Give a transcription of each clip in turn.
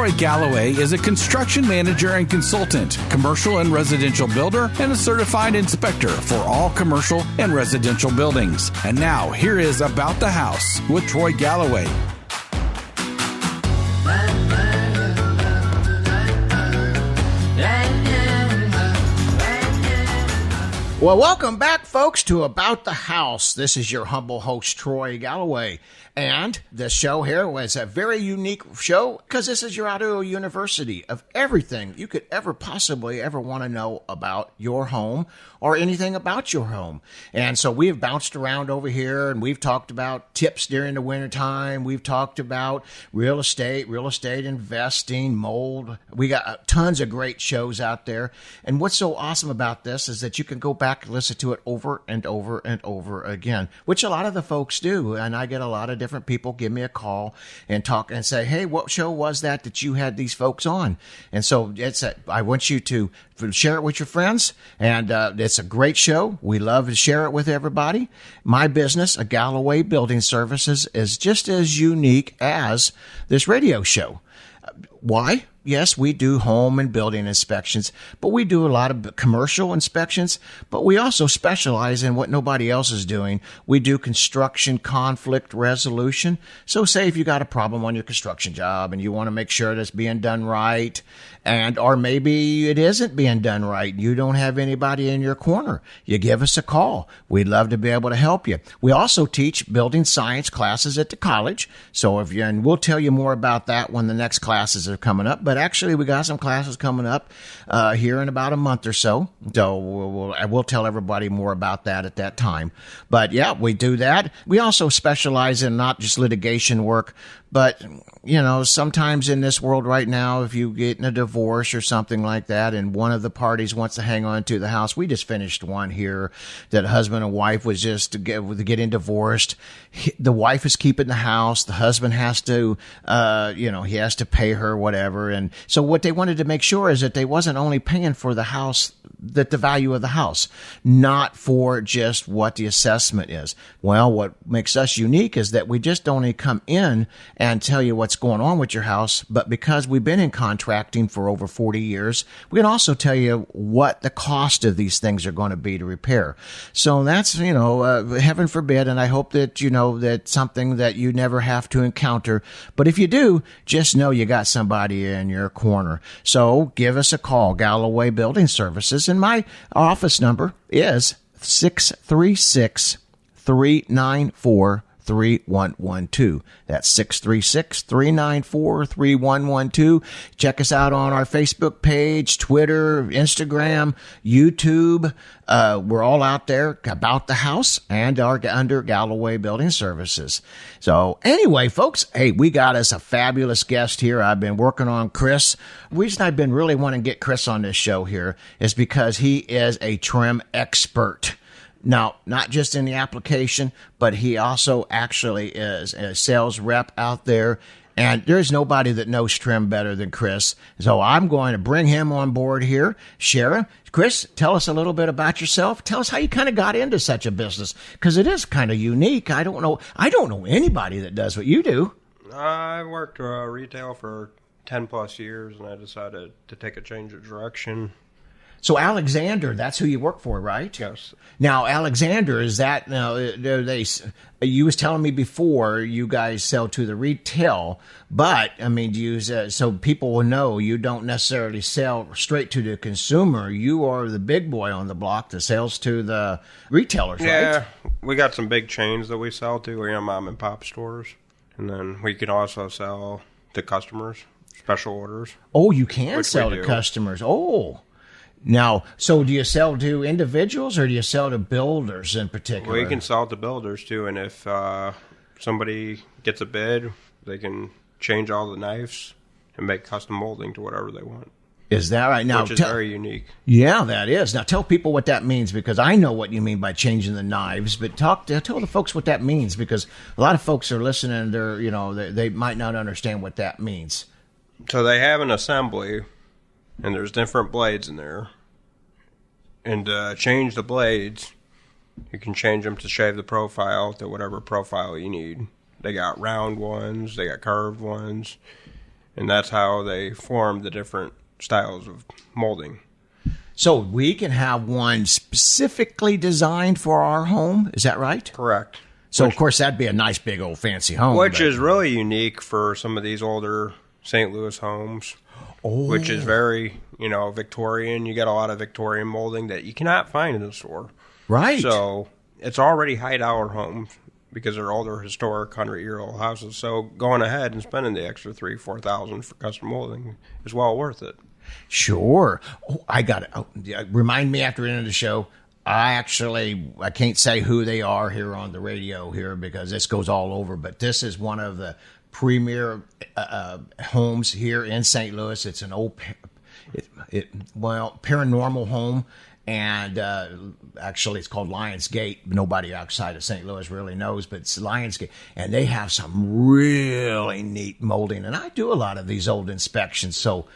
Troy Galloway is a construction manager and consultant, commercial and residential builder, and a certified inspector for all commercial and residential buildings. And now, here is About the House with Troy Galloway. Well, welcome back, folks, to About the House. This is your humble host, Troy Galloway. And this show here was a very unique show because this is your audio university of everything you could ever possibly ever want to know about your home or anything about your home. And so we have bounced around over here and we've talked about tips during the wintertime. We've talked about real estate investing, mold. We got tons of great shows out there. And what's so awesome about this is that you can go back and listen to it over and over and over again, which a lot of the folks do. And I get a lot of different people give me a call and talk and say, hey, what show was that you had these folks on? And so I want you to share it with your friends. And it's a great show. We love to share it with everybody. My business, a Galloway Building Services, is just as unique as this radio show. Why? Yes, we do home and building inspections, but we do a lot of commercial inspections, but we also specialize in what nobody else is doing. We do construction conflict resolution. So say if you got a problem on your construction job and you want to make sure that it's being done right, or maybe it isn't being done right. You don't have anybody in your corner. You give us a call. We'd love to be able to help you. We also teach building science classes at the college. So and we'll tell you more about that when the next classes are coming up. But actually, we got some classes coming up here in about a month or so. So we'll tell everybody more about that at that time. But yeah, we do that. We also specialize in not just litigation work, but, sometimes in this world right now, if you get in a divorce or something like that, and one of the parties wants to hang on to the house, we just finished one here that husband and wife was just getting divorced. The wife is keeping the house. The husband has to, he has to pay her whatever. And so what they wanted to make sure is that they wasn't only paying for the house, that the value of the house, not for just what the assessment is. Well, what makes us unique is that we just only come in and tell you what's going on with your house, but because we've been in contracting for over 40 years, we can also tell you what the cost of these things are going to be to repair. So that's, heaven forbid, and I hope that that's something that you never have to encounter. But if you do, just know you got somebody in your corner. So give us a call, Galloway Building Services. And my office number is 636-394-3112. That's 636-394-3112. Check us out on our Facebook page, Twitter, Instagram, YouTube. We're all out there about the house and are under Galloway Building Services. So anyway, folks, hey, we got us a fabulous guest here. I've been working on Chris. The reason I've been really wanting to get Chris on this show here is because he is a trim expert. Now, not just in the application, but he also actually is a sales rep out there. And there's nobody that knows trim better than Chris. So I'm going to bring him on board here. Shara, Chris, tell us a little bit about yourself. Tell us how you kind of got into such a business, because it is kind of unique. I don't know anybody that does what you do. I worked retail for 10 plus years, and I decided to take a change of direction. So Alexander, that's who you work for, right? Yes. Now, Alexander, is that you was telling me before you guys sell to the retail, but I mean, do you so people will know you don't necessarily sell straight to the consumer. You are the big boy on the block that sells to the retailers, right? Yeah, we got some big chains that we sell to. We have mom and pop stores, and then we can also sell to customers, special orders. Oh, you can sell to customers. Oh. Now, so do you sell to individuals or do you sell to builders in particular? Well, you can sell to builders too, and if somebody gets a bid, they can change all the knives and make custom molding to whatever they want. Is that right? Now, which is very unique. Yeah, that is. Now, tell people what that means, because I know what you mean by changing the knives, but tell the folks what that means, because a lot of folks are listening. They might not understand what that means. So they have an assembly, and there's different blades in there. And to change the blades, you can change them to shave the profile to whatever profile you need. They got round ones, they got curved ones, And that's how they form the different styles of molding. So we can have one specifically designed for our home. Is that right? Correct. So, of course, that'd be a nice big old fancy home. Which is really unique for some of these older St. Louis homes. Oh. Which is very, Victorian. You get a lot of Victorian molding that you cannot find in the store. Right. So it's already hideout homes because they're older, historic, 100-year-old houses. So going ahead and spending the extra $3,000-$4,000 for custom molding is well worth it. Sure. Oh, I got it. Oh, remind me after the end of the show. I can't say who they are here on the radio here because this goes all over, but this is one of the premier homes here in St. Louis. It's an old, paranormal home, and actually it's called Lionsgate. Nobody outside of St. Louis really knows, but it's Lionsgate, and they have some really neat molding. And I do a lot of these old inspections, so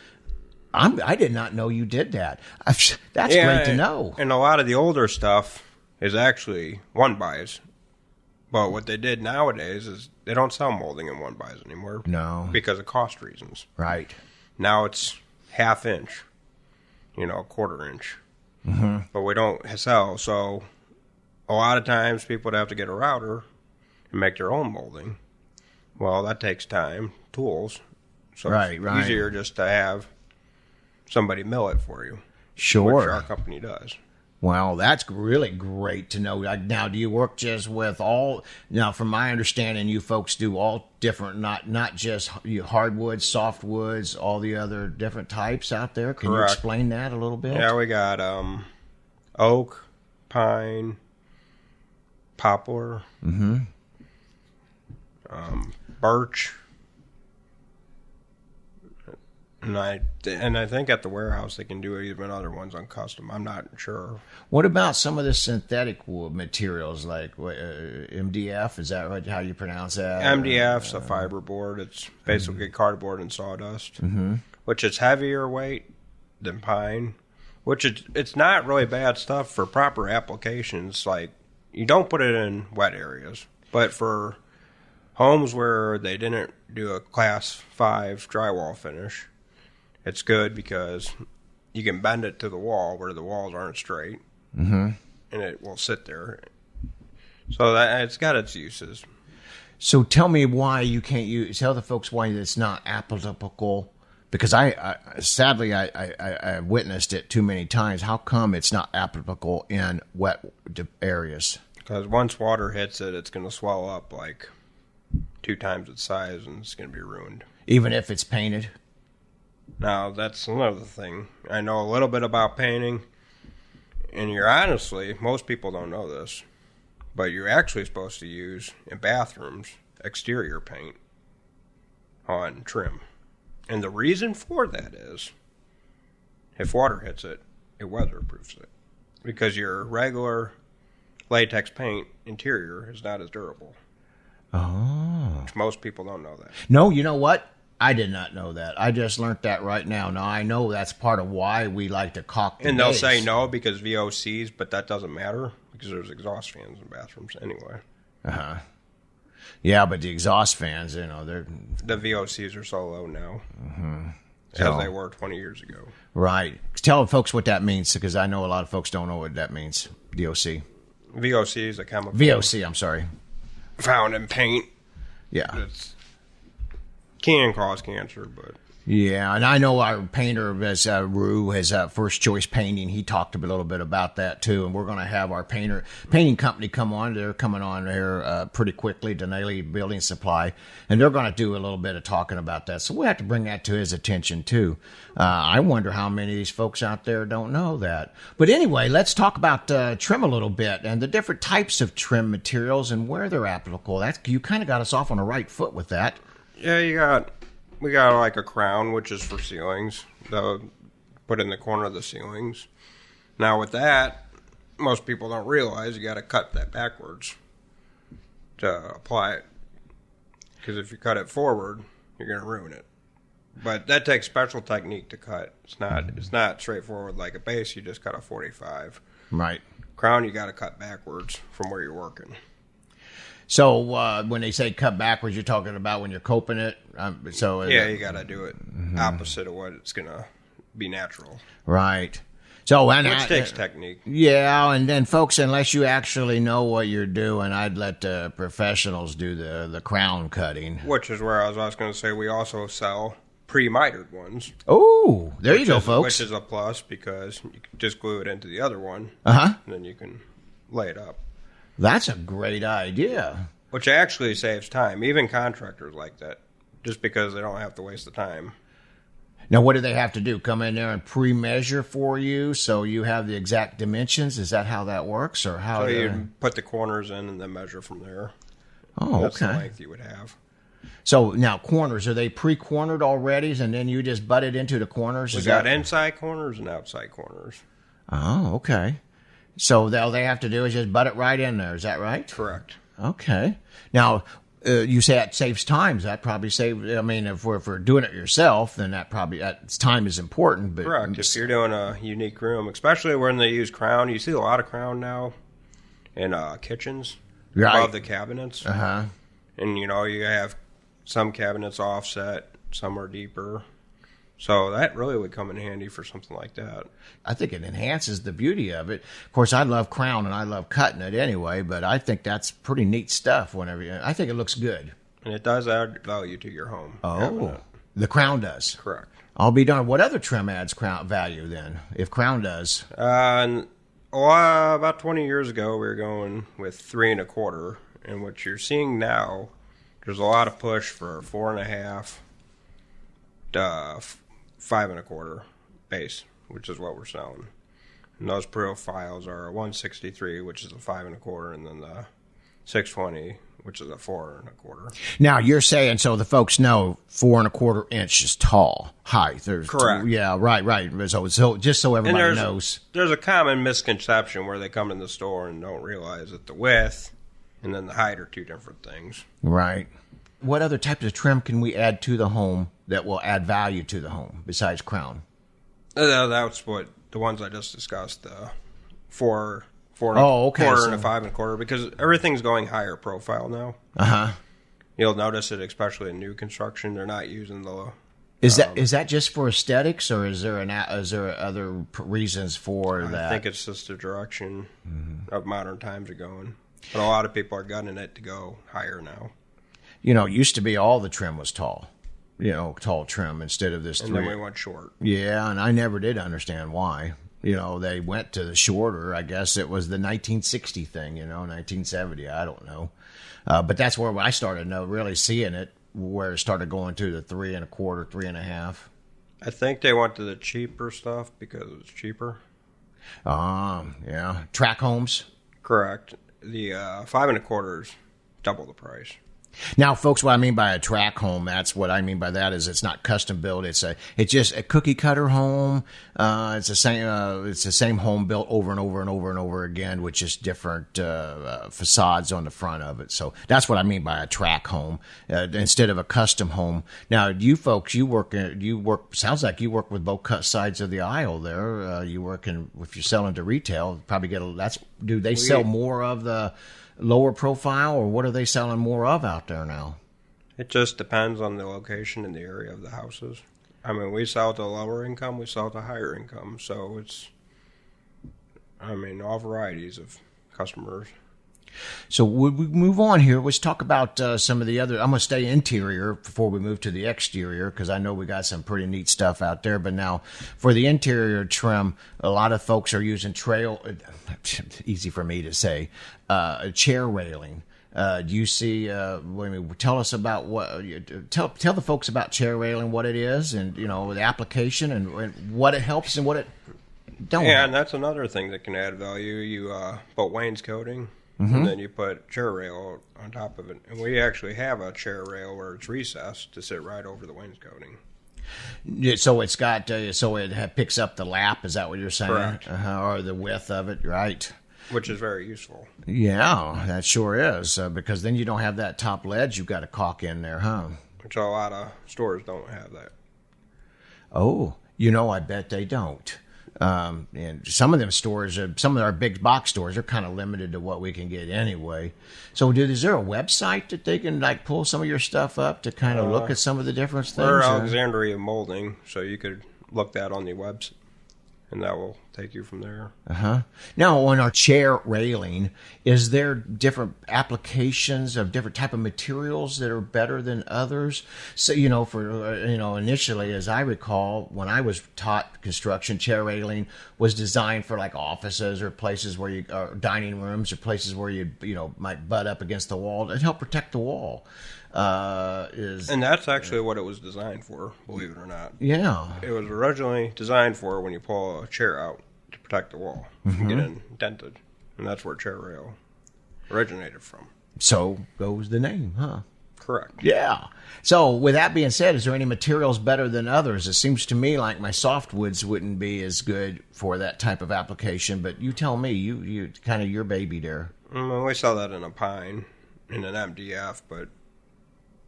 I did not know you did that. That's great to know. And a lot of the older stuff is actually one-buys. But what they did nowadays is they don't sell molding in one-buys anymore. No. Because of cost reasons. Right. Now it's half-inch, quarter-inch. Mm-hmm. But we don't sell. So a lot of times people would have to get a router and make their own molding. Well, that takes time, tools. So it's easier just to have somebody mill it for you. Sure. Which our company does. Well, that's really great to know. Now, do you work just with now, from my understanding, you folks do all different, not just hardwoods, softwoods, all the other different types out there? Can Correct. you explain that a little bit? Yeah, we got oak, pine, poplar, birch. And I think at the warehouse they can do even other ones on custom. I'm not sure. What about some of the synthetic wood materials like MDF? Is that right? How you pronounce that? MDF's a fiberboard. It's basically cardboard and sawdust, which is heavier weight than pine. Which it's not really bad stuff for proper applications. Like you don't put it in wet areas, but for homes where they didn't do a Class 5 drywall finish. It's good because you can bend it to the wall where the walls aren't straight, and it will sit there. So it's got its uses. So tell me why you can't use. Tell the folks why it's not applicable. Because I sadly witnessed it too many times. How come it's not applicable in wet areas? Because once water hits it, it's going to swell up like 2 times its size, and it's going to be ruined. Even if it's painted. Now, that's another thing. I know a little bit about painting, and most people don't know this, but you're actually supposed to use, in bathrooms, exterior paint on trim. And the reason for that is, if water hits it, it weatherproofs it. Because your regular latex paint interior is not as durable. Oh. Which most people don't know that. No, you know what? I did not know that. I just learned that right now. Now, I know that's part of why we like to caulk the And they'll base. say no because VOCs, but that doesn't matter because there's exhaust fans in bathrooms anyway. Uh-huh. Yeah, but the exhaust fans, they're... The VOCs are so low now as they were 20 years ago. Right. Tell folks what that means because I know a lot of folks don't know what that means, DOC. VOC is a chemical. VOC, I'm sorry. Found in paint. Yeah. It's can cause cancer, but yeah, and I know our painter, Rue, his First Choice Painting. He talked a little bit about that too, and we're going to have our painting company come on. They're coming on here pretty quickly, Galloway Building Supply, and they're going to do a little bit of talking about that. So we'll have to bring that to his attention too. I wonder how many of these folks out there don't know that. But anyway, let's talk about trim a little bit and the different types of trim materials and where they're applicable. You kind of got us off on the right foot with that. Yeah, we got like a crown, which is for ceilings. They'll put in the corner of the ceilings. Now with that, most people don't realize you got to cut that backwards to apply it. Because if you cut it forward, you're going to ruin it. But that takes special technique to cut. It's not straightforward like a base. You just cut a 45. Right. Crown, you got to cut backwards from where you're working. So when they say cut backwards, you're talking about when you're coping it. You got to do it opposite of what it's gonna be natural. Right. So which takes technique. Yeah, and then folks, unless you actually know what you're doing, I'd let the professionals do the crown cutting. Which is where I was going to say we also sell pre-mitered ones. Oh, there you go, folks. Which is a plus because you can just glue it into the other one. And then you can lay it up. That's a great idea. Which actually saves time. Even contractors like that, just because they don't have to waste the time. Now, what do they have to do? Come in there and pre-measure for you so you have the exact dimensions? Is that how that works? Or how? So you put the corners in and then measure from there. Oh, That's okay. the length you would have. So now corners, are they pre-cornered already and then you just butt it into the corners? We got inside corners and outside corners. Oh, okay. So all they have to do is just butt it right in there. Is that right? Correct. Okay. Now, you say that saves time. That probably saves. I mean, if we're doing it yourself, then that time is important. But correct. If you're doing a unique room, especially when they use crown, you see a lot of crown now in kitchens above the cabinets. And you have some cabinets offset, some are deeper. So that really would come in handy for something like that. I think it enhances the beauty of it. Of course, I love crown and I love cutting it anyway, but I think that's pretty neat stuff. I think it looks good. And it does add value to your home. Oh, the crown does. Correct. I'll be darned. What other trim adds crown value then, if crown does? About 20 years ago, we were going with 3 1/4. And what you're seeing now, there's a lot of push for 4 1/2 to 5 1/4 base, which is what we're selling. And those profiles are a 163, which is a 5 1/4, and then the 620, which is a 4 1/4. Now you're saying, so the folks know 4 1/4 inches tall height. Correct. Right. So just so everybody knows, there's a common misconception where they come in the store and don't realize that the width and then the height are two different things. Right. What other types of trim can we add to the home that will add value to the home besides crown? That's what the ones I just discussed. 4 and a 5 1/4, because everything's going higher profile now. You'll notice it, especially in new construction. They're not using the. Is that just for aesthetics, or is there other reasons for that? I think it's just the direction of modern times are going. But a lot of people are gunning it to go higher now. It used to be all the trim was tall. Tall trim instead of this. And then we went short. Yeah, and I never did understand why. They went to the shorter. I guess it was the 1960 thing, 1970. I don't know. But that's where I started really seeing it, where it started going to the 3 1/4, 3 1/2. I think they went to the cheaper stuff because it was cheaper. Yeah. Track homes? Correct. The 5 1/4 is double the price. Now, folks, what I mean by a track home, that's what I mean by that is it's not custom built. It's just a cookie cutter home. It's the same home built over and over and over and over again with just different facades on the front of it. So that's what I mean by a track home instead of a custom home. Now, you folks, you work. Sounds like you work with both sides of the aisle there. You work if you're selling to retail, probably do they sell more of the lower profile, or what are they selling more of out there now? It just depends on the location and the area of the houses. I mean, we sell to lower income, we sell to higher income, so it's, all varieties of customers. So would we move on here? Let's talk about some of the other. I'm going to stay interior before we move to the exterior because I know we got some pretty neat stuff out there. But now for the interior trim, a lot of folks are using easy for me to say, chair railing. Do you see? Tell us about tell the folks about chair railing, what it is, and the application and what it helps and what it don't. Yeah, and that's another thing that can add value. You put wainscoting. And then you put chair rail on top of it. And we actually have a chair rail where it's recessed to sit right over the wainscoting. So it's got, it picks up the lap, is that what you're saying? Correct. Or the width of it, right? Which is very useful. Yeah, that sure is. Because then you don't have that top ledge you've got to caulk in there, huh? Which a lot of stores don't have that. Oh, I bet they don't. And some of them stores, some of our big box stores, are kind of limited to what we can get anyway. So, is there a website that they can like pull some of your stuff up to kind of look at some of the different things? We're Alexandria Moulding, so you could look that on the website, and that will take you from there. Now, on our chair railing, is there different applications of different type of materials that are better than others? So, initially, as I recall, when I was taught construction, chair railing was designed for like offices or places where or dining rooms or places where you might butt up against the wall to help protect the wall. And that's actually what it was designed for, believe it or not. Yeah. It was originally designed for when you pull a chair out to protect the wall from getting dented. And that's where chair rail originated from. So goes the name, huh? Correct. Yeah. So with that being said, is there any materials better than others? It seems to me like my softwoods wouldn't be as good for that type of application, but you tell me, you kind of your baby there. We saw that in a pine, in an MDF, but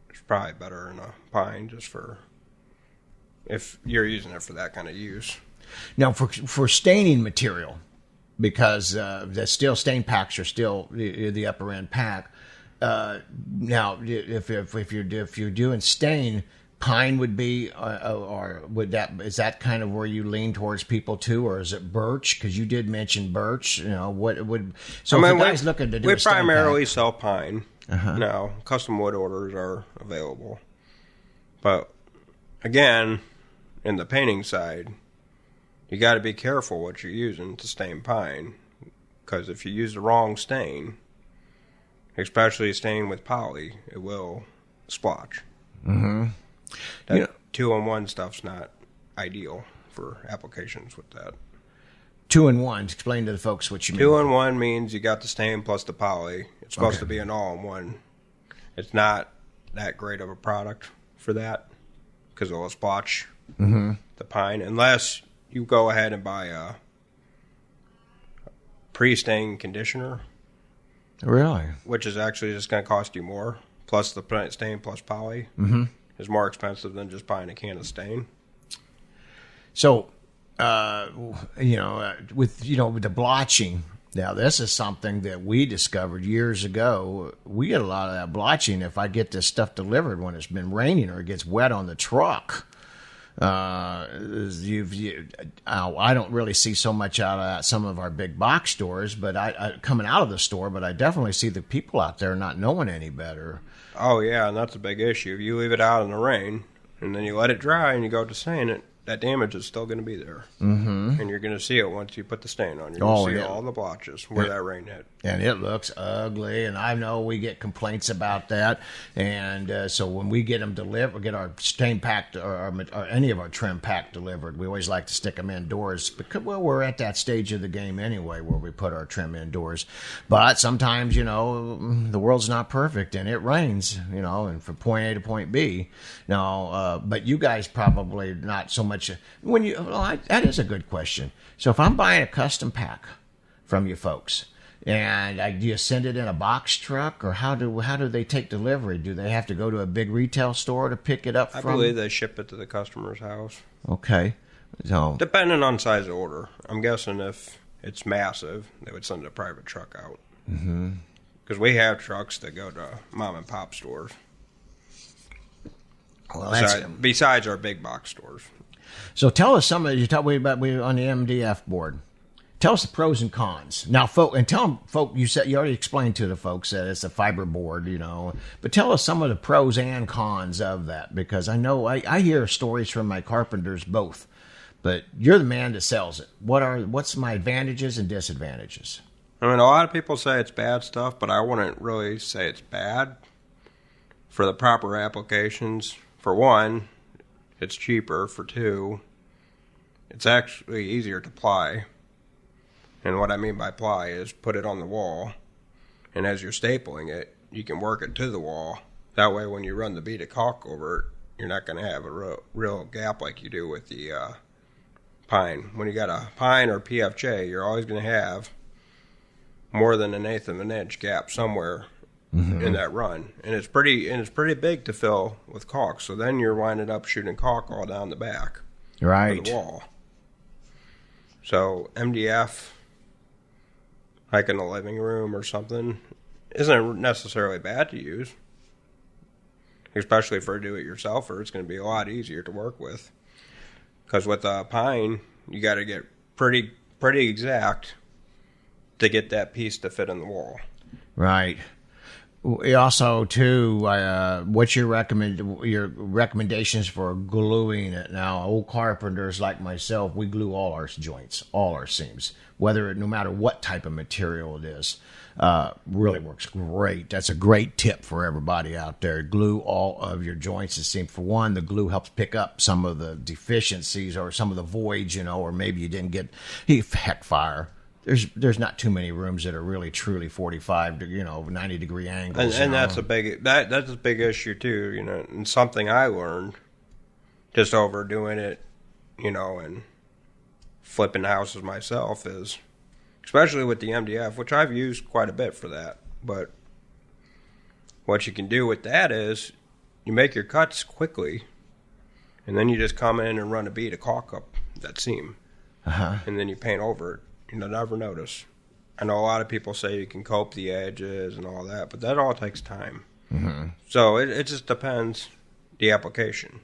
it's probably better in a pine just for if you're using it for that kind of use. Now, for staining material, because the steel stain packs are still the upper end pack. Now, if you're doing stain, pine would be, or is that kind of where you lean towards people too, or is it birch? Because you did mention birch. What would so? If you guys looking to do, we a stain primarily pack, sell pine. Now, custom wood orders are available, but again, in the painting side, you got to be careful what you're using to stain pine, because if you use the wrong stain, especially stain with poly, it will splotch. That 2-in-1 stuff's not ideal for applications with that. 2-in-1. Explain to the folks what you mean. 2-in-1 means you got the stain plus the poly. It's supposed to be an all-in-one. It's not that great of a product for that because it will splotch the pine unless you go ahead and buy a pre-stain conditioner. Really? Which is actually just going to cost you more. Plus the stain plus poly is more expensive than just buying a can of stain. So, with the blotching. Now, this is something that we discovered years ago. We get a lot of that blotching if I get this stuff delivered when it's been raining or it gets wet on the truck. I don't really see so much out of some of our big box stores, but I coming out of the store, but I definitely see the people out there not knowing any better. Oh, yeah, and that's a big issue. If you leave it out in the rain and then you let it dry and you go to stain it, that damage is still going to be there. And you're going to see it once you put the stain on. You're going to see all the blotches where that rain hit. And it looks ugly, and I know we get complaints about that. And so when we get them delivered, get our stain pack or any of our trim pack delivered, we always like to stick them indoors because, well, we're at that stage of the game anyway where we put our trim indoors. But sometimes, the world's not perfect, and it rains, and from point A to point B. Now, but you guys probably not so much. That is a good question. So if I'm buying a custom pack from you folks, and do you send it in a box truck, or how do they take delivery? Do they have to go to a big retail store to pick it up from? I believe they ship it to the customer's house. Okay. So depending on size of order. I'm guessing if it's massive, they would send a private truck out. Because we have trucks that go to mom and pop stores. Well, besides our big box stores. So tell us some of you talk about on the MDF board. Tell us the pros and cons. Now, you already explained to the folks that it's a fiber board, but tell us some of the pros and cons of that, because I know I hear stories from my carpenters both, but you're the man that sells it. What's my advantages and disadvantages? I mean, a lot of people say it's bad stuff, but I wouldn't really say it's bad for the proper applications. For one, it's cheaper. For two, it's actually easier to ply. And what I mean by ply is put it on the wall, and as you're stapling it, you can work it to the wall. That way, when you run the bead of caulk over it, you're not going to have a real gap like you do with the pine. When you got a pine or PFJ, you're always going to have more than 1/8 of an inch gap somewhere in that run, and it's pretty big to fill with caulk. So then you're winding up shooting caulk all down the back, right, of the wall. So MDF, like in the living room or something, isn't necessarily bad to use. Especially for a do-it-yourselfer, it's going to be a lot easier to work with. Because with pine, you got to get pretty exact to get that piece to fit in the wall. Right. Also, too, what's your recommendations for gluing it? Now, old carpenters like myself, we glue all our joints, all our seams, no matter what type of material it is. Really works great. That's a great tip for everybody out there. Glue all of your joints. It seems, for one, the glue helps pick up some of the deficiencies or some of the voids, or maybe you didn't get heck fire. There's not too many rooms that are really truly 45, 90-degree angles. And that's a big issue too, and something I learned just overdoing it, and flipping houses myself is, especially with the MDF, which I've used quite a bit for that. But what you can do with that is you make your cuts quickly, and then you just come in and run a bead of caulk up that seam, and then you paint over it. You'll never notice. I know a lot of people say you can cope the edges and all that, but that all takes time. Mm-hmm. So it just depends the application.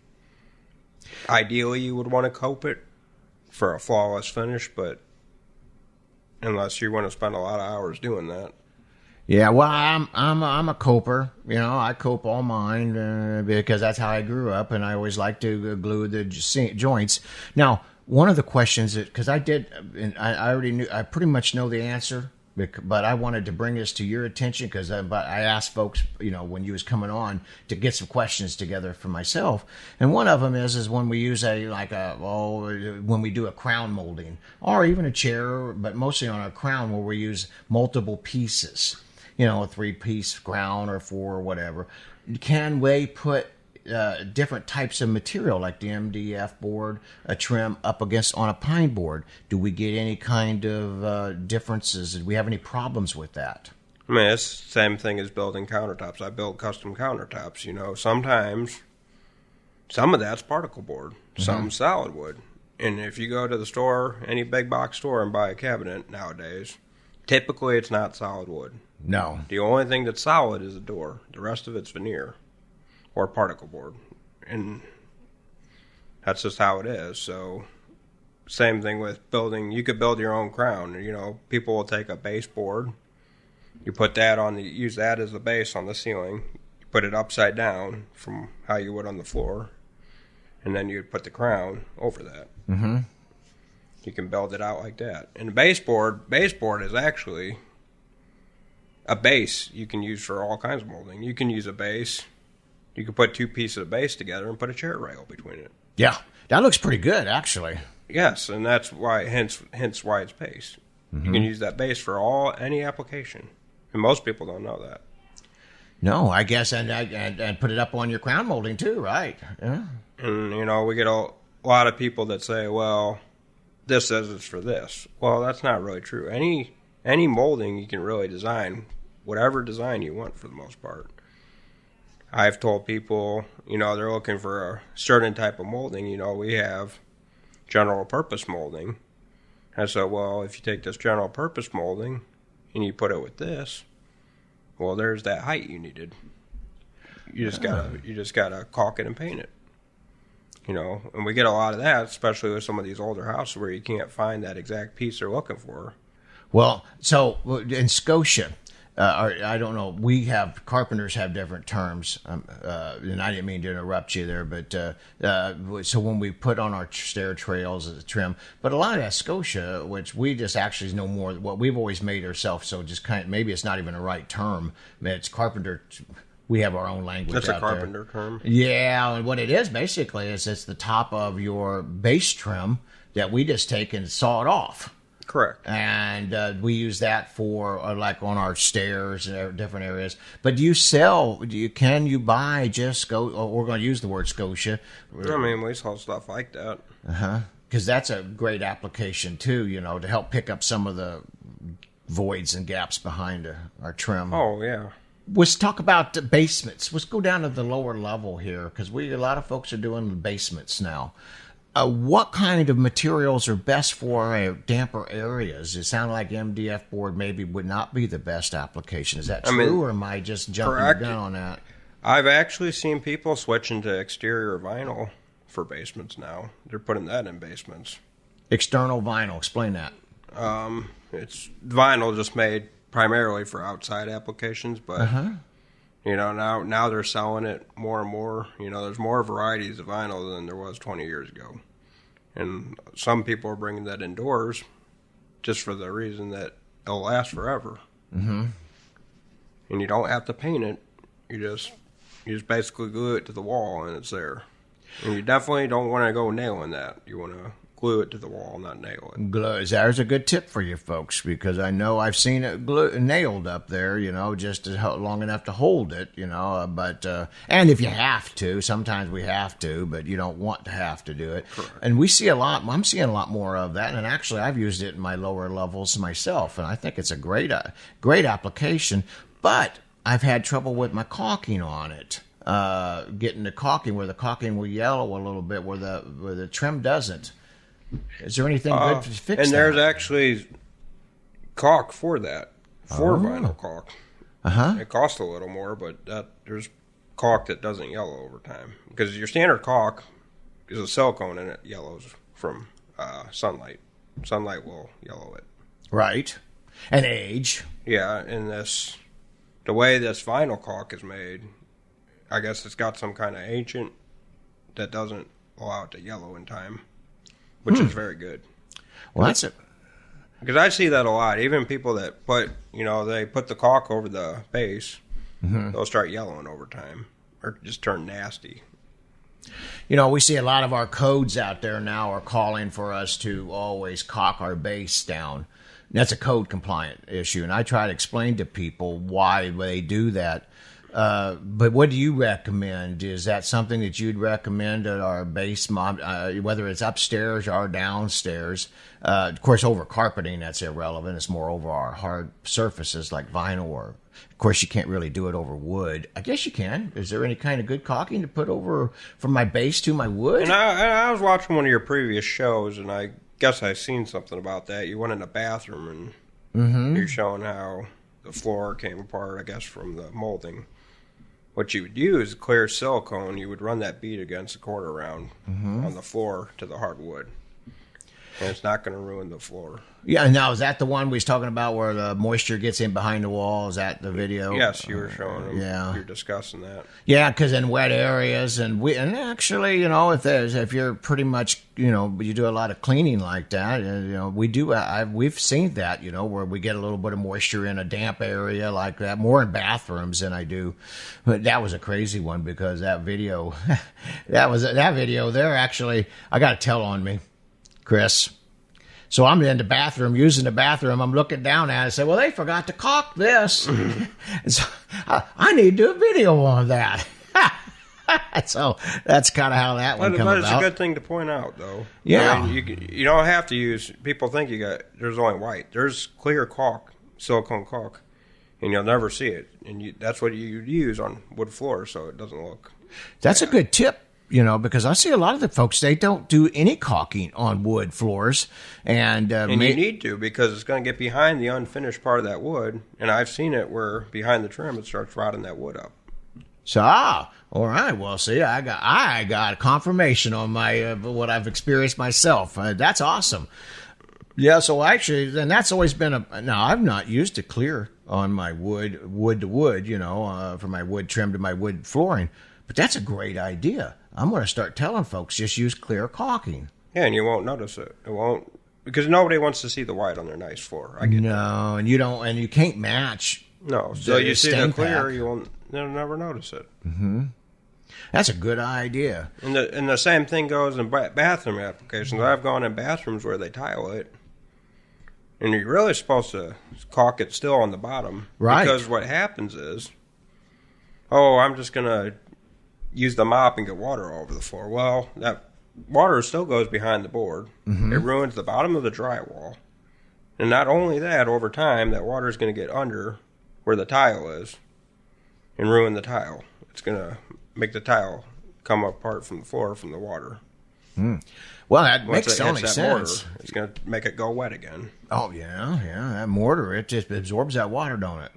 Ideally, you would want to cope it for a flawless finish, but unless you want to spend a lot of hours doing that. Yeah, well, I'm a coper. I cope all mine because that's how I grew up, and I always like to glue the joints. Now, one of the questions, because I already knew, I pretty much know the answer, but I wanted to bring this to your attention because I asked folks, when you was coming on, to get some questions together for myself. And one of them is when we use when we do a crown molding or even a chair, but mostly on a crown where we use multiple pieces, a 3-piece crown or 4 or whatever. Can we put different types of material like the MDF board, a trim up against on a pine board? Do we get any kind of differences? Do we have any problems with that? I mean, it's the same thing as building countertops. I build custom countertops. Sometimes some of that's particle board, some solid wood. And if you go to the store, any big box store, and buy a cabinet nowadays, typically it's not solid wood. No. The only thing that's solid is the door. The rest of it's veneer or particle board, and that's just how it is. So same thing with building. You could build your own crown. People will take a baseboard, you put that use that as the base on the ceiling, you put it upside down from how you would on the floor, and then you'd put the crown over that. Mm-hmm. You can build it out like that. And the baseboard is actually a base you can use for all kinds of molding. You can use a base. You can put 2 pieces of base together and put a chair rail between it. Yeah, that looks pretty good, actually. Yes, and that's why, hence why it's base. Mm-hmm. You can use that base for any application, and most people don't know that. No, I guess, and put it up on your crown molding too, right? Yeah. And we get a lot of people that say, "Well, this says it's for this." Well, that's not really true. Any molding you can really design, whatever design you want for the most part. I've told people, they're looking for a certain type of molding. We have general purpose molding. I said, well, if you take this general purpose molding and you put it with this, well, there's that height you needed. You just gotta caulk it and paint it. And we get a lot of that, especially with some of these older houses where you can't find that exact piece they're looking for. Well, so in Scotia, I don't know. Carpenters have different terms, and I didn't mean to interrupt you there. But so when we put on our stair trails as a trim, but a lot of that Scotia, which we just actually know more what we've always made ourselves. So just maybe it's not even a right term. It's carpenter. We have our own language. That's a carpenter term. Yeah, and what it is basically is it's the top of your base trim that we just take and saw it off. Correct. And we use that for like on our stairs and different areas. But can you buy just we're going to use the word Scotia. I mean, we sell stuff like that. Because that's a great application too, to help pick up some of the voids and gaps behind our trim. Oh, yeah. Let's talk about the basements. Let's go down to the lower level here because a lot of folks are doing basements now. What kind of materials are best for damper areas? It sounded like MDF board maybe would not be the best application. Is that true, or am I just jumping the gun on that? I've actually seen people switching to exterior vinyl for basements now. They're putting that in basements. External vinyl. Explain that. It's vinyl just made primarily for outside applications, but now they're selling it more and more. There's more varieties of vinyl than there was 20 years ago. And some people are bringing that indoors just for the reason that it'll last forever. Mm-hmm. And you don't have to paint it. You just basically glue it to the wall and it's there. And you definitely don't want to go nailing that. You want to glue it to the wall, not nail it. There's a good tip for you folks, because I know I've seen it nailed up there, just long enough to hold it, but and if you have to, sometimes we have to, but you don't want to have to do it. Correct. And I'm seeing a lot more of that, and actually I've used it in my lower levels myself, and I think it's a great application, but I've had trouble with my caulking on it. Getting the caulking where the caulking will yellow a little bit where the trim doesn't. Is there anything good to fix that? And there's actually caulk for that, vinyl caulk. It costs a little more, but there's caulk that doesn't yellow over time. Because your standard caulk is a silicone and it yellows from sunlight. Sunlight will yellow it. Right. And age. Yeah, and the way this vinyl caulk is made, I guess it's got some kind of agent that doesn't allow it to yellow in time. Which is very good. Well, that's it. Because I see that a lot. Even people that they put the caulk over the base, they'll start yellowing over time or just turn nasty. We see a lot of our codes out there now are calling for us to always caulk our base down. That's a code compliant issue, and I try to explain to people why they do that. But what do you recommend? Is that something that you'd recommend at our base, whether it's upstairs or downstairs? Of course, over carpeting, that's irrelevant. It's more over our hard surfaces like vinyl, or, of course, you can't really do it over wood. I guess you can. Is there any kind of good caulking to put over from my base to my wood? And I was watching one of your previous shows, and I guess I seen something about that. You went in the bathroom, and you're showing how the floor came apart, I guess, from the molding. What you would use, clear silicone, you would run that bead against the quarter round on the floor to the hardwood. And it's not going to ruin the floor. Yeah, now is that the one we was talking about where the moisture gets in behind the wall? Is that the video? Yes, you were showing them. Yeah. You're discussing that. Yeah, because in wet areas, and actually, if you're pretty much, you do a lot of cleaning like that, we do. We've seen that, where we get a little bit of moisture in a damp area like that, more in bathrooms than I do. But that was a crazy one because that video, that video there actually, I got a tell on me, Chris. So I'm in the bathroom, using the bathroom. I'm looking down at it and say, well, they forgot to caulk this. So I need to do a video on that. So that's kind of how that one comes about. But it's a good thing to point out, though. Yeah. I mean, you don't have to use, people think there's only white. There's clear caulk, silicone caulk, and you'll never see it. And that's what you use on wood floors so it doesn't look That's bad. A good tip. Because I see a lot of the folks, they don't do any caulking on wood floors. And you need to, because it's going to get behind the unfinished part of that wood. And I've seen it where behind the trim, it starts rotting that wood up. So, all right. Well, see, I got confirmation on my what I've experienced myself. That's awesome. Yeah, so actually, then that's always been now, I've not used a clear on my wood to wood, from my wood trim to my wood flooring. But that's a great idea. I'm going to start telling folks just use clear caulking. Yeah, and you won't notice it. It won't, because nobody wants to see the white on their nice floor. I get that. And you don't, and you can't match. No, so you see the clear, pack. you'll never notice it. Mm-hmm. That's a good idea. And the same thing goes in bathroom applications. I've gone in bathrooms where they tile it, and you're really supposed to caulk it still on the bottom. Right. Because what happens is, I'm just going to use the mop and get water all over the floor. Well, that water still goes behind the board. Mm-hmm. It ruins the bottom of the drywall. And not only that, over time, that water is going to get under where the tile is and ruin the tile. It's going to make the tile come apart from the floor from the water. Well, that Once makes it only hits that sense. mortar, it's going to make it go wet again. Oh, yeah. That mortar, it just absorbs that water, don't it?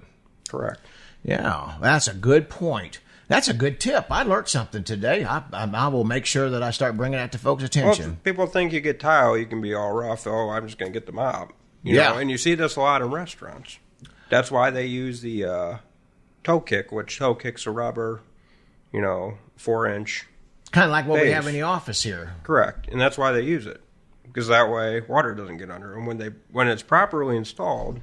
Correct. Yeah, that's a good point. That's a good tip. I learned something today. I will make sure that I start bringing that to folks' attention. Well, people think you get tile, you can be all rough. Oh, I'm just going to get the mop. You know, and you see this a lot in restaurants. That's why they use the toe kick, which toe kick's a rubber, 4-inch. Kind of like what base. we have in the office here. Correct, and that's why they use it, because that way water doesn't get under. And when it's properly installed,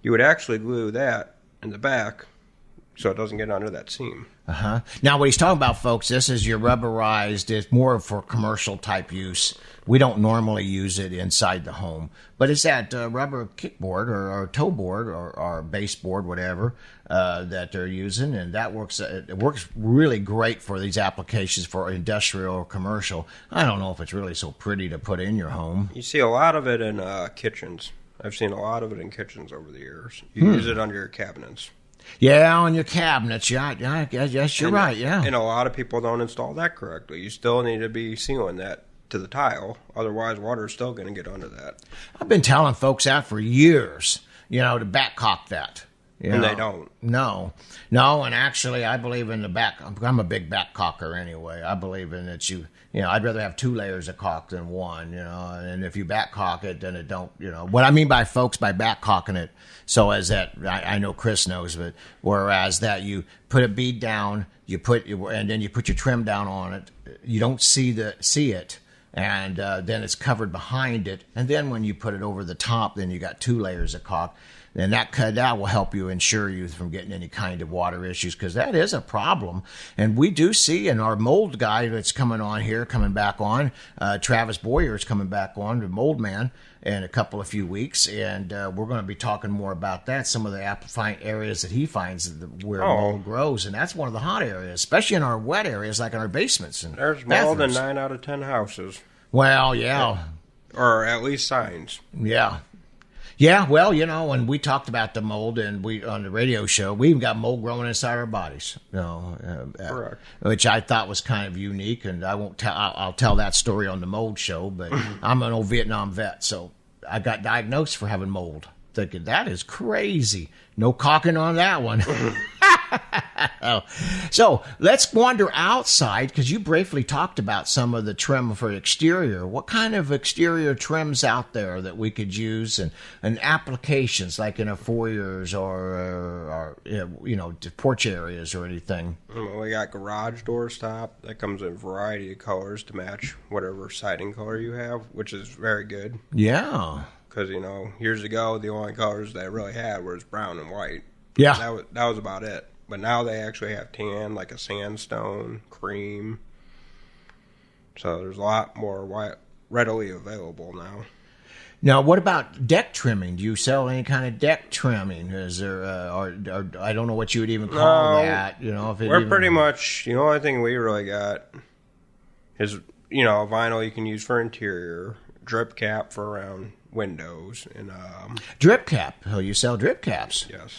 you would actually glue that in the back so it doesn't get under that seam. Now, what he's talking about, folks, this is your rubberized. It's more for commercial type use. We don't normally use it inside the home, but it's that rubber kickboard or toe board or baseboard, whatever, that they're using, and that works. It works really great for these applications for industrial or commercial. I don't know if it's really so pretty to put in your home. You see a lot of it in kitchens. I've seen a lot of it in kitchens over the years. You use it under your cabinets. Yeah, on your cabinets. Yeah, yes, you're right. Yeah, and a lot of people don't install that correctly. You still need to be sealing that to the tile, otherwise water is still going to get under that. I've been telling folks that for years, to back caulk that. And they don't. No, and actually I believe in the back. I'm a big back caulker anyway. I believe in that I'd rather have 2 layers of caulk than one, and if you back caulk it, then it don't, What I mean by folks by back caulking it, so as that, I know Chris knows, but whereas that you put a bead down, and then you put your trim down on it, you don't see it. And then it's covered behind it. And then when you put it over the top, then you got 2 layers of caulk. And that will help you ensure you from getting any kind of water issues, because that is a problem. And we do see in our mold guy that's coming back on, Travis Boyer is coming back on, the mold man, in a few weeks. And we're going to be talking more about that, some of the areas that he finds where mold grows. And that's one of the hot areas, especially in our wet areas like in our basements. And there's mold in 9 out of 10 houses. Well, yeah. Or at least signs. Yeah. Yeah, well, when we talked about the mold and on the radio show, we even got mold growing inside our bodies. Correct. Which I thought was kind of unique, and I'll tell that story on the mold show. But I'm an old Vietnam vet, so I got diagnosed for having mold. Thinking that is crazy. No caulking on that one. So let's wander outside, because you briefly talked about some of the trim for exterior. What kind of exterior trims out there that we could use and applications like in a foyers or porch areas or anything? We got garage door stop that comes in a variety of colors to match whatever siding color you have, which is very good. Yeah. Because, years ago, the only colors they really had was brown and white. Yeah. That was about it. But now they actually have tan, like a sandstone, cream. So there's a lot more white readily available now. Now, what about deck trimming? Do you sell any kind of deck trimming? Is there, or I don't know what you would even call that. We're pretty much, the only thing we really got is, vinyl you can use for interior, drip cap for around windows, and drip cap. Oh, you sell drip caps? Yes.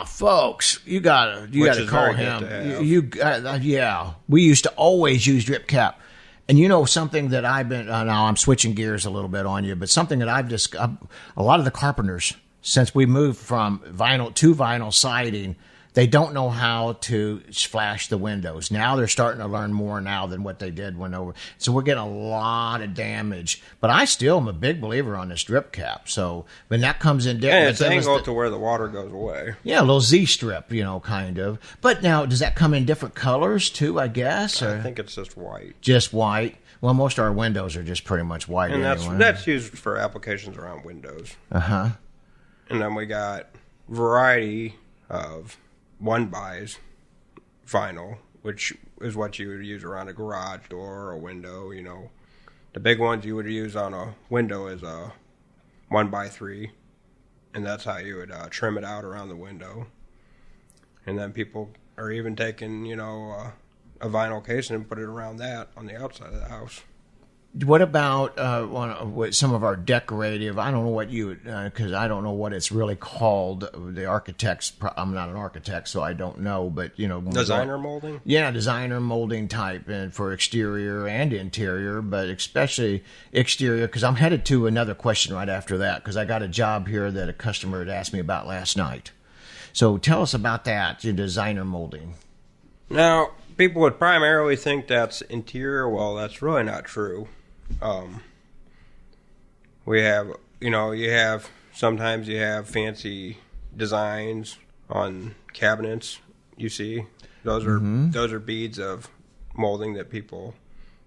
Folks, you gotta call him. Yeah, we used to always use drip cap, and something that I've been. Now I'm switching gears a little bit on you, but something that I've just a lot of the carpenters, since we moved from vinyl to vinyl siding, they don't know how to flash the windows. Now they're starting to learn more now than what they did when over. So we're getting a lot of damage. But I still am a big believer on this drip cap. So when that comes in different. And it's angled to where the water goes away. Yeah, a little Z strip, kind of. But now, does that come in different colors too, I guess? I think it's just white. Just white? Well, most of our windows are just pretty much white. And anyway. that's used for applications around windows. Uh-huh. And then we got variety of 1-bys vinyl, which is what you would use around a garage door or a window. The big ones you would use on a window is a 1x3, and that's how you would trim it out around the window. And then people are even taking a vinyl casing and put it around that on the outside of the house. What about what some of our decorative? I don't know what because I don't know what it's really called. The architects. I'm not an architect, so I don't know. But designer molding. Yeah, designer molding type, and for exterior and interior, but especially exterior. Because I'm headed to another question right after that. Because I got a job here that a customer had asked me about last night. So tell us about that. Your designer molding. Now, people would primarily think that's interior. Well, that's really not true. We have, sometimes you have fancy designs on cabinets. You see, those are beads of molding that people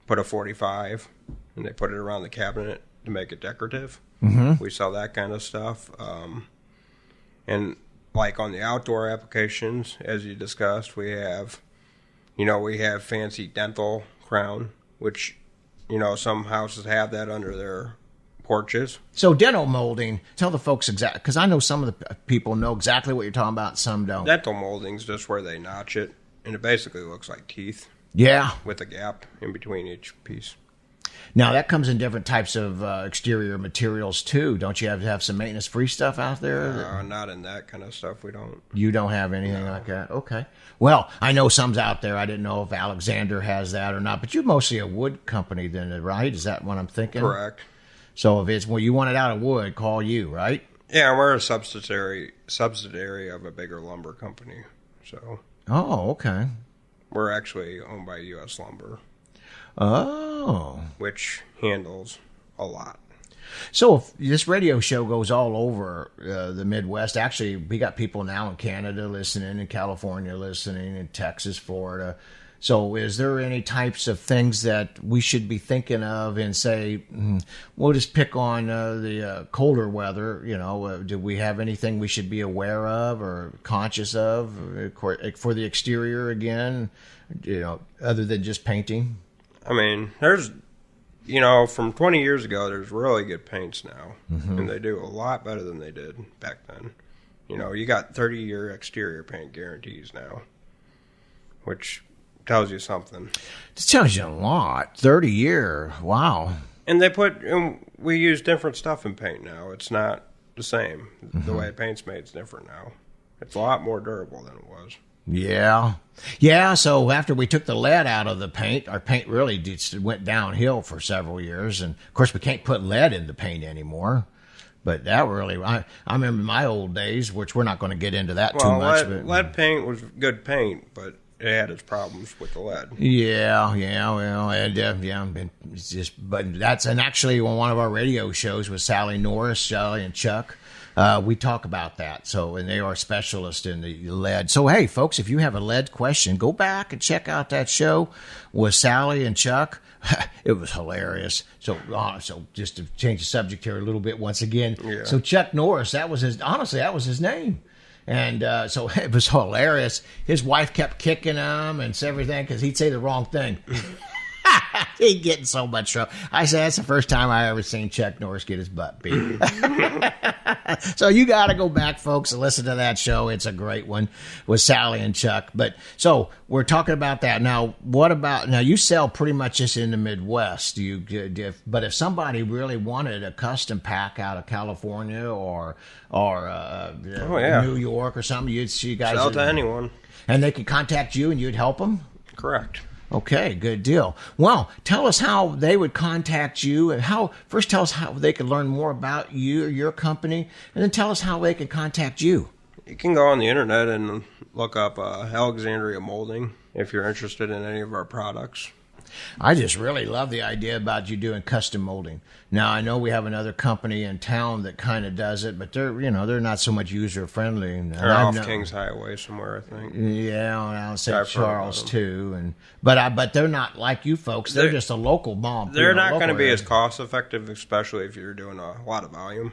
put a 45 and they put it around the cabinet to make it decorative. Mm-hmm. We sell that kind of stuff. And like on the outdoor applications, as you discussed, we have fancy dental crown, which some houses have that under their porches. So dental molding, tell the folks exactly, because I know some of the people know exactly what you're talking about, some don't. Dental molding's just where they notch it, and it basically looks like teeth. Yeah. With a gap in between each piece. Now, that comes in different types of exterior materials, too. Don't you have to have some maintenance-free stuff out there? Not in that kind of stuff. We don't. You don't have anything like that? Okay. Well, I know some's out there. I didn't know if Alexander has that or not. But you're mostly a wood company then, right? Is that what I'm thinking? Correct. So if it's, you want it out of wood, call you, right? Yeah, we're a subsidiary of a bigger lumber company. So. Oh, okay. We're actually owned by U.S. Lumber. Oh. Which handles a lot. So if this radio show goes all over the Midwest, actually we got people now in Canada listening, in California listening, in Texas, Florida. So is there any types of things that we should be thinking of and say, we'll just pick on the colder weather, do we have anything we should be aware of or conscious of for the exterior again, other than just painting? I mean, there's, from 20 years ago, there's really good paints now. Mm-hmm. And they do a lot better than they did back then. You got 30-year exterior paint guarantees now, which tells you something. It tells you a lot. 30-year. Wow. And we use different stuff in paint now. It's not the same. Mm-hmm. The way paint's made is different now. It's a lot more durable than it was. Yeah. Yeah, so after we took the lead out of the paint, our paint really just went downhill for several years. And, of course, we can't put lead in the paint anymore. But that really, I remember my old days, which we're not going to get into that too much. Lead paint was good paint, but it had its problems with the lead. Yeah, well, it's just, but that's, and actually on one of our radio shows with Sally and Chuck, we talk about that. So, and they are specialists in the lead. So, hey, folks, if you have a lead question, go back and check out that show with Sally and Chuck. It was hilarious. So just to change the subject here a little bit once again. Yeah. So Chuck Norris, that was his name. And so it was hilarious. His wife kept kicking him and everything because he'd say the wrong thing. He'd get in so much trouble. I said, that's the first time I ever seen Chuck Norris get his butt beat. So you got to go back, folks, and listen to that show. It's a great one with Sally and Chuck. But so we're talking about that. Now, you sell pretty much just in the Midwest. But if somebody really wanted a custom pack out of California or New York or something, you guys sell to anyone. And they could contact you and you'd help them? Correct. Okay, good deal. Well, tell us how they would contact you and first tell us how they could learn more about you or your company, and then tell us how they can contact you. You can go on the internet and look up Alexandria Moulding if you're interested in any of our products. I just really love the idea about you doing custom molding. Now, I know we have another company in town that kind of does it, but they're not so much user friendly. They're off Kings Highway somewhere, I think. Yeah, around St. Charles too, but they're not like you folks. They're just a local mom. They're not going to be as cost effective, especially if you're doing a lot of volume.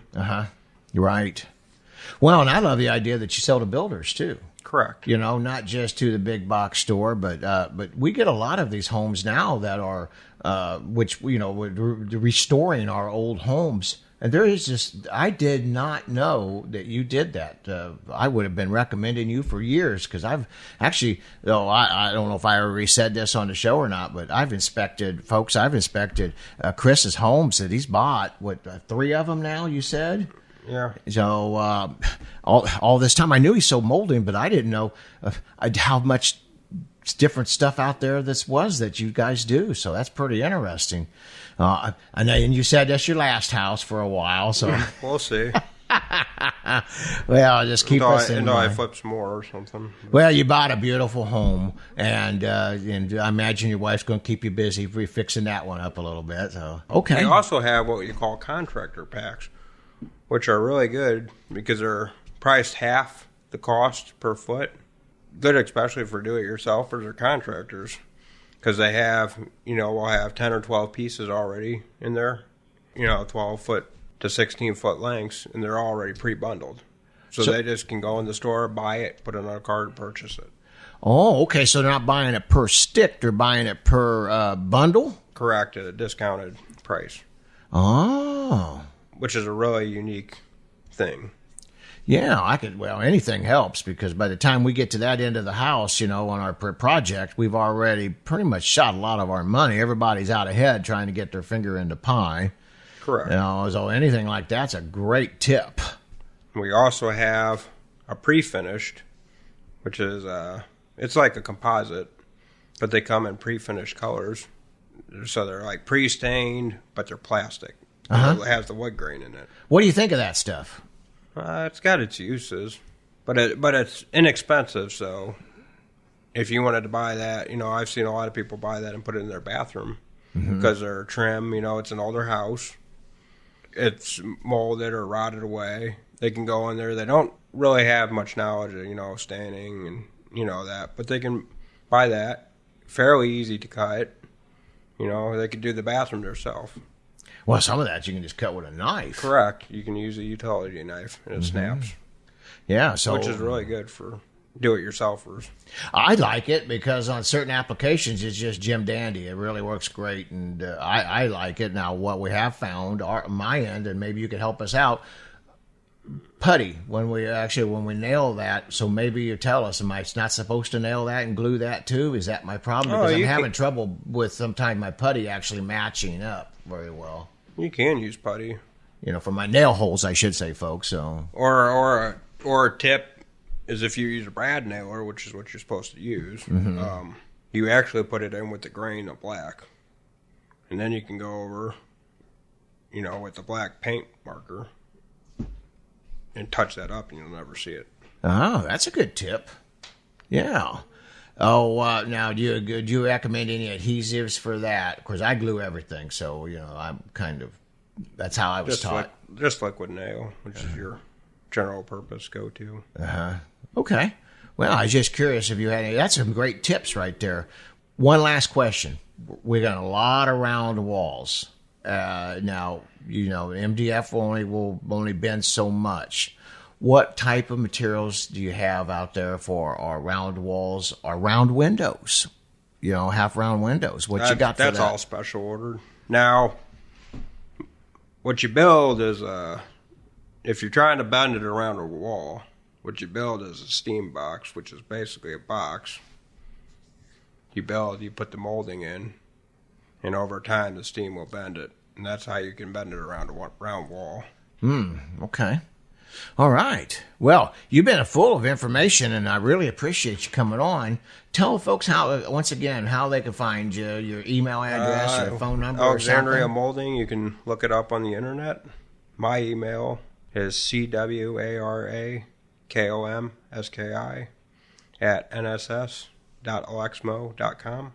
Right. Well, and I love the idea that you sell to builders too. Correct. Not just to the big box store, but we get a lot of these homes now that are, restoring our old homes And there is just, I did not know that you did that. I would have been recommending you for years because I've actually, though I don't know if I already said this on the show or not, but I've inspected Chris's homes that he's bought, 3 of them now, you said? Yeah. So all this time, I knew he sold molding, but I didn't know how much different stuff out there that you guys do. So that's pretty interesting. And you said that's your last house for a while, so we'll see. Well, just keep us in mind. I flip some more or something. Well, you bought a beautiful home, and I imagine your wife's going to keep you busy fixing that one up a little bit. So okay. We also have what you call contractor packs, which are really good because they're priced half the cost per foot. Good, especially for do-it-yourselfers or contractors. Because they have, we'll have 10 or 12 pieces already in there, 12-foot to 16-foot lengths, and they're already pre-bundled. So they just can go in the store, buy it, put it on a card, and purchase it. Oh, okay. So they're not buying it per stick, they're buying it per bundle? Correct, at a discounted price. Oh. Which is a really unique thing. Yeah, anything helps because by the time we get to that end of the house, on our project, we've already pretty much shot a lot of our money. Everybody's out ahead trying to get their finger in the pie. Correct. So anything like that's a great tip. We also have a pre-finished, which is, it's like a composite, but they come in pre-finished colors. So they're like pre-stained, but they're plastic. Uh-huh. It has the wood grain in it. What do you think of that stuff? It's got its uses, but it's inexpensive. So if you wanted to buy that, I've seen a lot of people buy that and put it in their bathroom because they're trim. It's an older house. It's molded or rotted away. They can go in there. They don't really have much knowledge of, staining and, that. But they can buy that. Fairly easy to cut. They could do the bathroom themselves. Well, some of that you can just cut with a knife. Correct. You can use a utility knife and it snaps. Yeah, which is really good for do-it-yourselfers. I like it because on certain applications it's just Jim Dandy. It really works great, and I like it. Now, what we have found, my end, and maybe you could help us out, putty, when we nail that, so maybe you tell us, am I not supposed to nail that and glue that too? Is that my problem? Because I'm having trouble with sometimes my putty actually matching up very well. You can use putty. For my nail holes, I should say, folks. So or a tip is if you use a brad nailer, which is what you're supposed to use, you actually put it in with the grain of black, and then you can go over, with the black paint marker and touch that up, and you'll never see it. Oh, that's a good tip. Yeah. Oh, now do you recommend any adhesives for that? Of course, I glue everything, so I'm that's how I was taught. Just liquid nail, which is your general purpose go-to. Okay. Well, I was just curious if you had any. That's some great tips right there. One last question. We got a lot of round walls. Now, MDF will only bend so much. What type of materials do you have out there for our round walls or round windows? Half round windows. What you got for that? That's all special ordered. Now, what you build is if you're trying to bend it around a wall, what you build is a steam box, which is basically a box. You put the molding in, and over time the steam will bend it, and that's how you can bend it around a round wall. Okay. All right. Well, you've been full of information, and I really appreciate you coming on. Tell folks how they can find you, your email address, your phone number. Alexandria Moulding. You can look it up on the internet. My email is cwarakomski@nss.alexmo.com.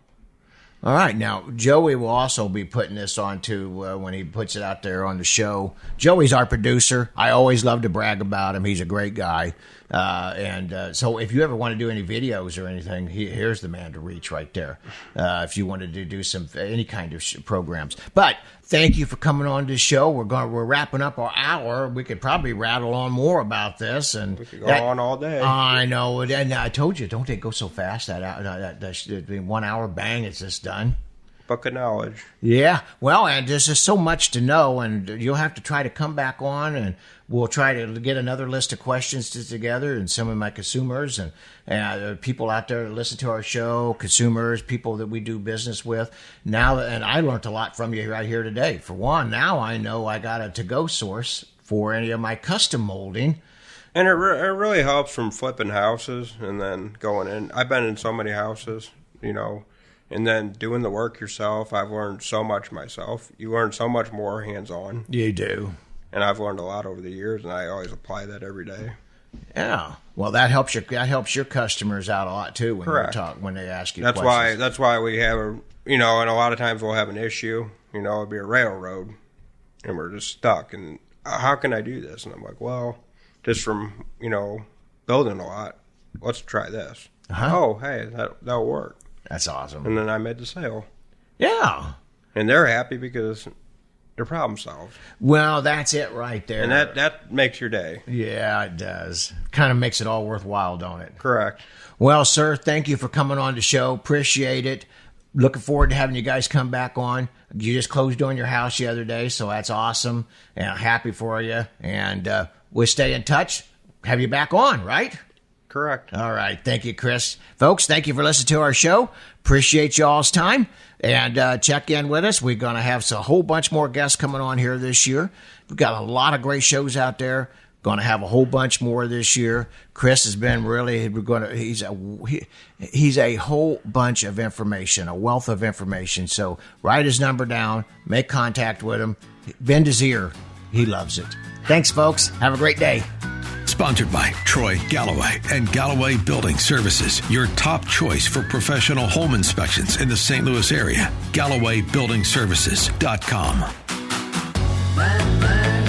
All right. Now, Joey will also be putting this on, too, when he puts it out there on the show. Joey's our producer. I always love to brag about him. He's a great guy. So if you ever want to do any videos or anything, here's the man to reach right there. If you wanted to do any kind of programs. But thank you for coming on to the show. We're wrapping up our hour. We could probably rattle on more about this, and we could go on all day. I know, and I told you, don't they go so fast? That 1 hour, bang, it's just done. book of knowledge. Yeah. Well, and there's just so much to know, and you'll have to try to come back on, and we'll try to get another list of questions together, and some of my consumers and people out there that listen to our show, consumers, people that we do business with. Now, and I learned a lot from you right here today. For one, now I know I got a to-go source for any of my custom molding. And it really helps from flipping houses and then going in. I've been in so many houses, and then doing the work yourself. I've learned so much myself. You learn so much more hands-on. You do. And I've learned a lot over the years, and I always apply that every day. Yeah. Well, that helps your customers out a lot too when they ask you questions. That's why we have and a lot of times we'll have an issue. It'll be a railroad, and we're just stuck. And how can I do this? And I'm like, well, just from building a lot, let's try this. Oh, hey, that'll work. That's awesome. And then I made the sale. Yeah. And they're happy because they're problem solved. Well, that's it right there. And that makes your day. Yeah, it does. Kind of makes it all worthwhile, don't it? Correct. Well, sir, thank you for coming on the show. Appreciate it. Looking forward to having you guys come back on. You just closed on your house the other day, so that's awesome. And I'm happy for you. And we'll stay in touch. Have you back on, right? Correct. All right. Thank you, Chris. Folks, thank you for listening to our show. Appreciate y'all's time. And check in with us. We're going to have a whole bunch more guests coming on here this year. We've got a lot of great shows out there. Going to have a whole bunch more this year. Chris has been really, he's a whole bunch of information, a wealth of information. So write his number down, make contact with him, bend his ear. He loves it. Thanks, folks. Have a great day. Sponsored by Troy Galloway and Galloway Building Services, your top choice for professional home inspections in the St. Louis area. GallowayBuildingServices.com.